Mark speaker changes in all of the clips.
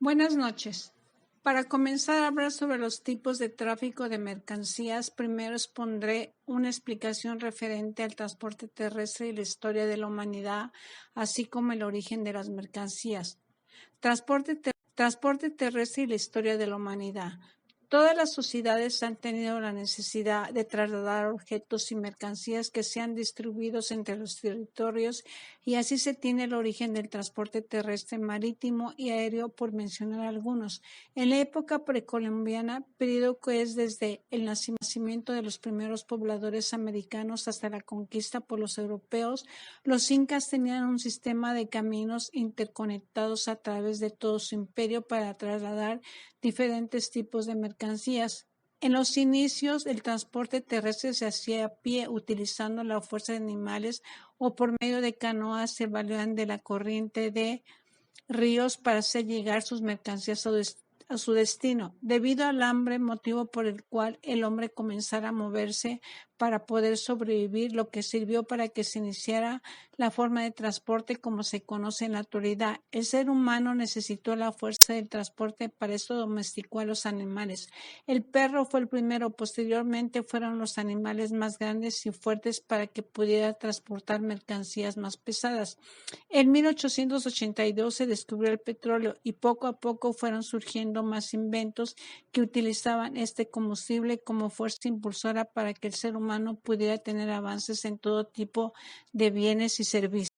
Speaker 1: Buenas noches. Para comenzar a hablar sobre los tipos de tráfico de mercancías, primero expondré una explicación referente al transporte terrestre y la historia de la humanidad, así como el origen de las mercancías. Transporte terrestre y la historia de la humanidad. Todas las sociedades han tenido la necesidad de trasladar objetos y mercancías que sean distribuidos entre los territorios y así se tiene el origen del transporte terrestre, marítimo y aéreo, por mencionar algunos. En la época precolombiana, periodo que es desde el nacimiento de los primeros pobladores americanos hasta la conquista por los europeos, los incas tenían un sistema de caminos interconectados a través de todo su imperio para trasladar diferentes tipos de mercancías. En los inicios, el transporte terrestre se hacía a pie utilizando la fuerza de animales o por medio de canoas se valían de la corriente de ríos para hacer llegar sus mercancías a su destino, debido al hambre, motivo por el cual el hombre comenzara a moverse para poder sobrevivir, lo que sirvió para que se iniciara la forma de transporte como se conoce en la actualidad. El ser humano necesitó la fuerza del transporte, para eso domesticó a los animales. El perro fue el primero, posteriormente fueron los animales más grandes y fuertes para que pudiera transportar mercancías más pesadas. En 1882 se descubrió el petróleo y poco a poco fueron surgiendo más inventos que utilizaban este combustible como fuerza impulsora para que el ser humano pudiera tener avances en todo tipo de bienes y servicios.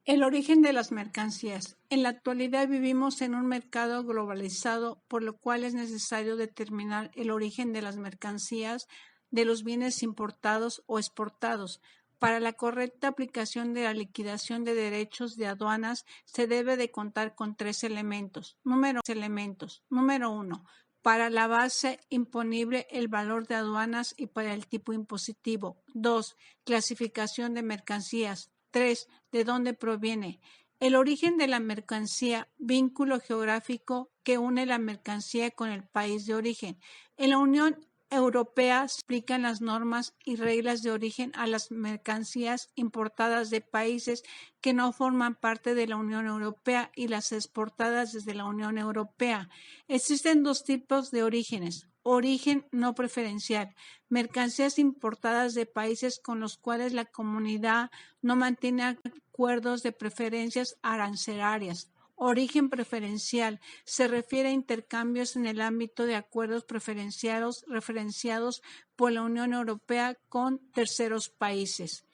Speaker 1: El origen de las mercancías. En la actualidad vivimos en un mercado globalizado, por lo cual es necesario determinar el origen de las mercancías, de los bienes importados o exportados. Para la correcta aplicación de la liquidación de derechos de aduanas se debe de contar con tres elementos. Número 1. Para la base imponible, el valor de aduanas, y para el tipo impositivo. 2. Clasificación de mercancías. 3. ¿De dónde proviene? El origen de la mercancía, vínculo geográfico que une la mercancía con el país de origen. En la Unión Europea se aplican las normas y reglas de origen a las mercancías importadas de países que no forman parte de la Unión Europea y las exportadas desde la Unión Europea. Existen dos tipos de orígenes. Origen no preferencial, mercancías importadas de países con los cuales la comunidad no mantiene acuerdos de preferencias arancelarias. Origen preferencial se refiere a intercambios en el ámbito de acuerdos preferenciados referenciados por la Unión Europea con terceros países.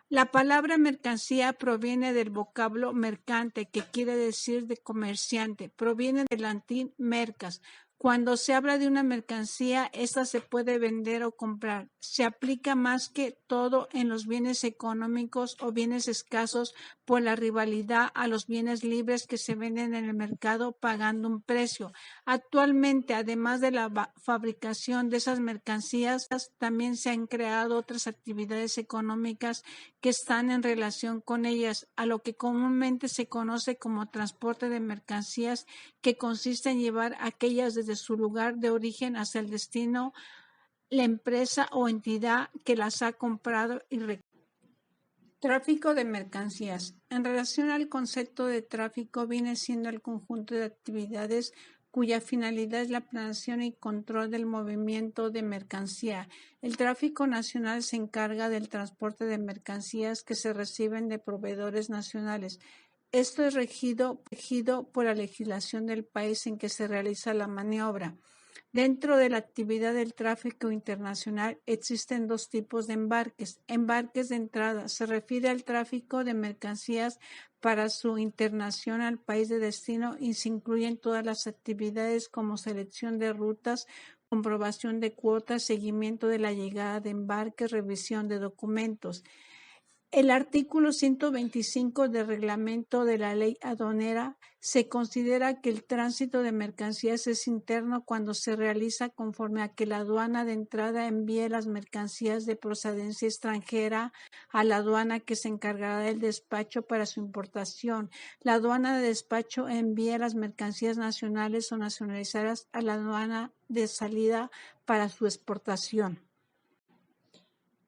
Speaker 1: La palabra mercancía proviene del vocablo mercante, que quiere decir de comerciante. Proviene del latín mercas. Cuando se habla de una mercancía, esta se puede vender o comprar. Se aplica más que todo en los bienes económicos o bienes escasos por la rivalidad a los bienes libres que se venden en el mercado pagando un precio. Actualmente, además de la fabricación de esas mercancías, también se han creado otras actividades económicas que están en relación con ellas, a lo que comúnmente se conoce como transporte de mercancías, que consiste en llevar aquellas desde su lugar de origen hacia el destino, la empresa o entidad que las ha comprado y Tráfico de mercancías. En relación al concepto de tráfico, viene siendo el conjunto de actividades cuya finalidad es la planeación y control del movimiento de mercancía. El tráfico nacional se encarga del transporte de mercancías que se reciben de proveedores nacionales. Esto es regido por la legislación del país en que se realiza la maniobra. Dentro de la actividad del tráfico internacional existen dos tipos de embarques. Embarques de entrada se refiere al tráfico de mercancías para su internación al país de destino y se incluyen todas las actividades como selección de rutas, comprobación de cuotas, seguimiento de la llegada de embarques, revisión de documentos. El artículo 125 del reglamento de la ley aduanera se considera que el tránsito de mercancías es interno cuando se realiza conforme a que la aduana de entrada envíe las mercancías de procedencia extranjera a la aduana que se encargará del despacho para su importación. La aduana de despacho envía las mercancías nacionales o nacionalizadas a la aduana de salida para su exportación.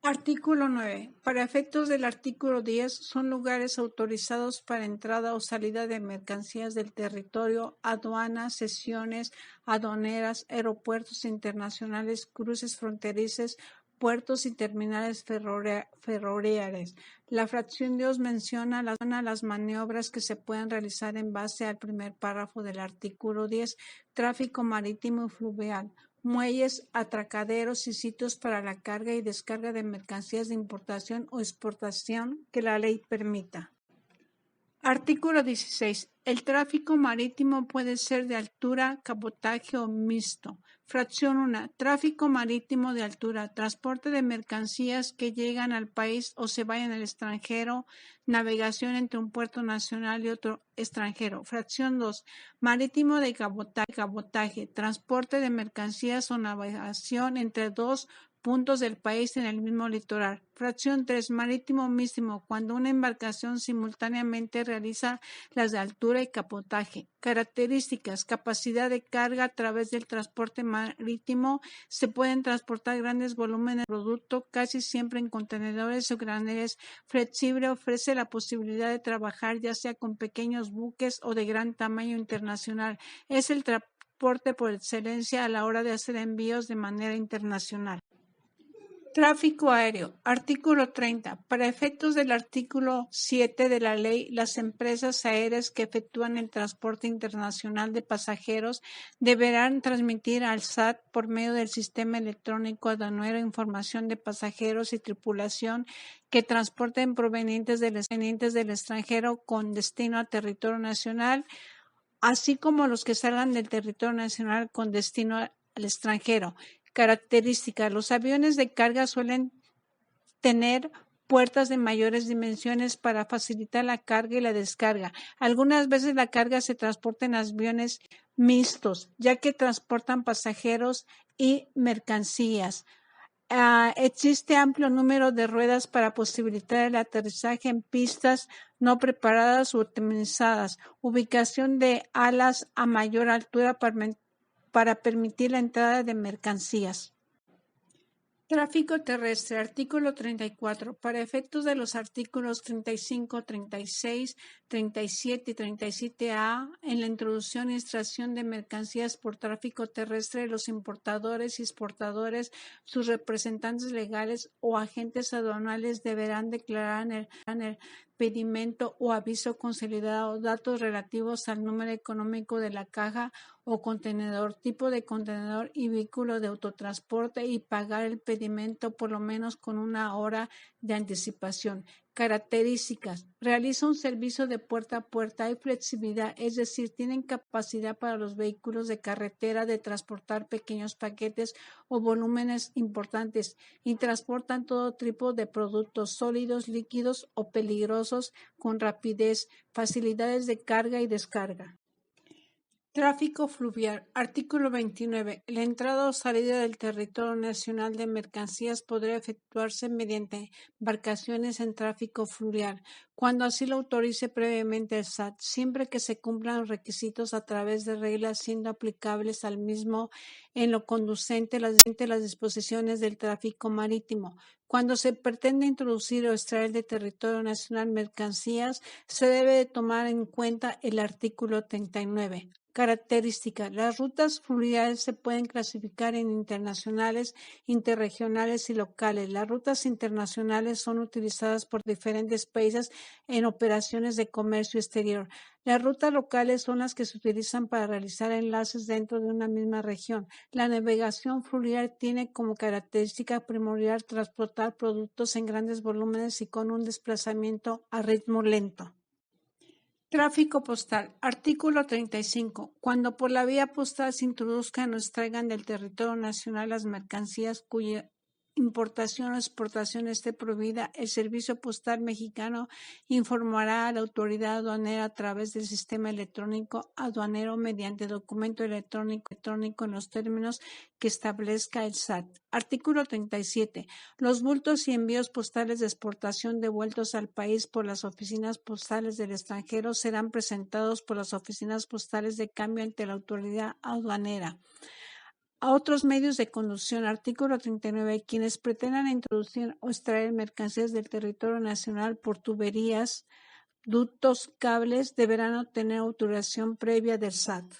Speaker 1: Artículo 9. Para efectos del artículo 10, son lugares autorizados para entrada o salida de mercancías del territorio, aduanas, sesiones aduaneras, aeropuertos internacionales, cruces fronterizos, puertos y terminales ferroviarias. La fracción 2 menciona las maniobras que se pueden realizar en base al primer párrafo del artículo 10, tráfico marítimo y fluvial, muelles, atracaderos y sitios para la carga y descarga de mercancías de importación o exportación que la ley permita. Artículo 16. El tráfico marítimo puede ser de altura, cabotaje o mixto. Fracción 1. Tráfico marítimo de altura. Transporte de mercancías que llegan al país o se vayan al extranjero. Navegación entre un puerto nacional y otro extranjero. Fracción 2. Marítimo de cabotaje. Transporte de mercancías o navegación entre dos puntos del país en el mismo litoral. Fracción 3. Marítimo mixto, cuando una embarcación simultáneamente realiza las de altura y cabotaje. Características: capacidad de carga a través del transporte marítimo. Se pueden transportar grandes volúmenes de producto, casi siempre en contenedores o graneles. Flexible, ofrece la posibilidad de trabajar ya sea con pequeños buques o de gran tamaño internacional. Es el transporte por excelencia a la hora de hacer envíos de manera internacional. Tráfico aéreo. Artículo 30. Para efectos del artículo 7 de la ley, las empresas aéreas que efectúan el transporte internacional de pasajeros deberán transmitir al SAT por medio del sistema electrónico aduanero información de pasajeros y tripulación que transporten provenientes del extranjero con destino a territorio nacional, así como los que salgan del territorio nacional con destino al extranjero. Características: los aviones de carga suelen tener puertas de mayores dimensiones para facilitar la carga y la descarga. Algunas veces la carga se transporta en aviones mixtos, ya que transportan pasajeros y mercancías. Existe amplio número de ruedas para posibilitar el aterrizaje en pistas no preparadas u optimizadas. Ubicación de alas a mayor altura para permitir la entrada de mercancías. Tráfico terrestre. Artículo 34. Para efectos de los artículos 35, 36, 37 y 37A, en la introducción y extracción de mercancías por tráfico terrestre, los importadores y exportadores, sus representantes legales o agentes aduanales deberán declarar en el pedimento o aviso consolidado datos relativos al número económico de la caja o contenedor, tipo de contenedor y vehículo de autotransporte y pagar el pedimento por lo menos con 1 hora de anticipación. Características: realiza un servicio de puerta a puerta, hay flexibilidad, es decir, tienen capacidad para los vehículos de carretera de transportar pequeños paquetes o volúmenes importantes y transportan todo tipo de productos sólidos, líquidos o peligrosos con rapidez, facilidades de carga y descarga. Tráfico fluvial. Artículo 29. La entrada o salida del territorio nacional de mercancías podrá efectuarse mediante embarcaciones en tráfico fluvial, cuando así lo autorice previamente el SAT, siempre que se cumplan los requisitos a través de reglas siendo aplicables al mismo en lo conducente a las disposiciones del tráfico marítimo. Cuando se pretende introducir o extraer del territorio nacional mercancías, se debe de tomar en cuenta el artículo 39. Características: las rutas fluviales se pueden clasificar en internacionales, interregionales y locales. Las rutas internacionales son utilizadas por diferentes países en operaciones de comercio exterior. Las rutas locales son las que se utilizan para realizar enlaces dentro de una misma región. La navegación fluvial tiene como característica primordial transportar productos en grandes volúmenes y con un desplazamiento a ritmo lento. Tráfico postal. Artículo 35. Cuando por la vía postal se introduzcan o extraigan del territorio nacional las mercancías cuya importación o exportación esté prohibida, el Servicio Postal Mexicano informará a la autoridad aduanera a través del sistema electrónico aduanero mediante documento electrónico en los términos que establezca el SAT. Artículo 37. Los bultos y envíos postales de exportación devueltos al país por las oficinas postales del extranjero serán presentados por las oficinas postales de cambio ante la autoridad aduanera. a otros medios de conducción. Artículo 39. Quienes pretendan introducir o extraer mercancías del territorio nacional por tuberías, ductos, cables, deberán obtener autorización previa del SAT.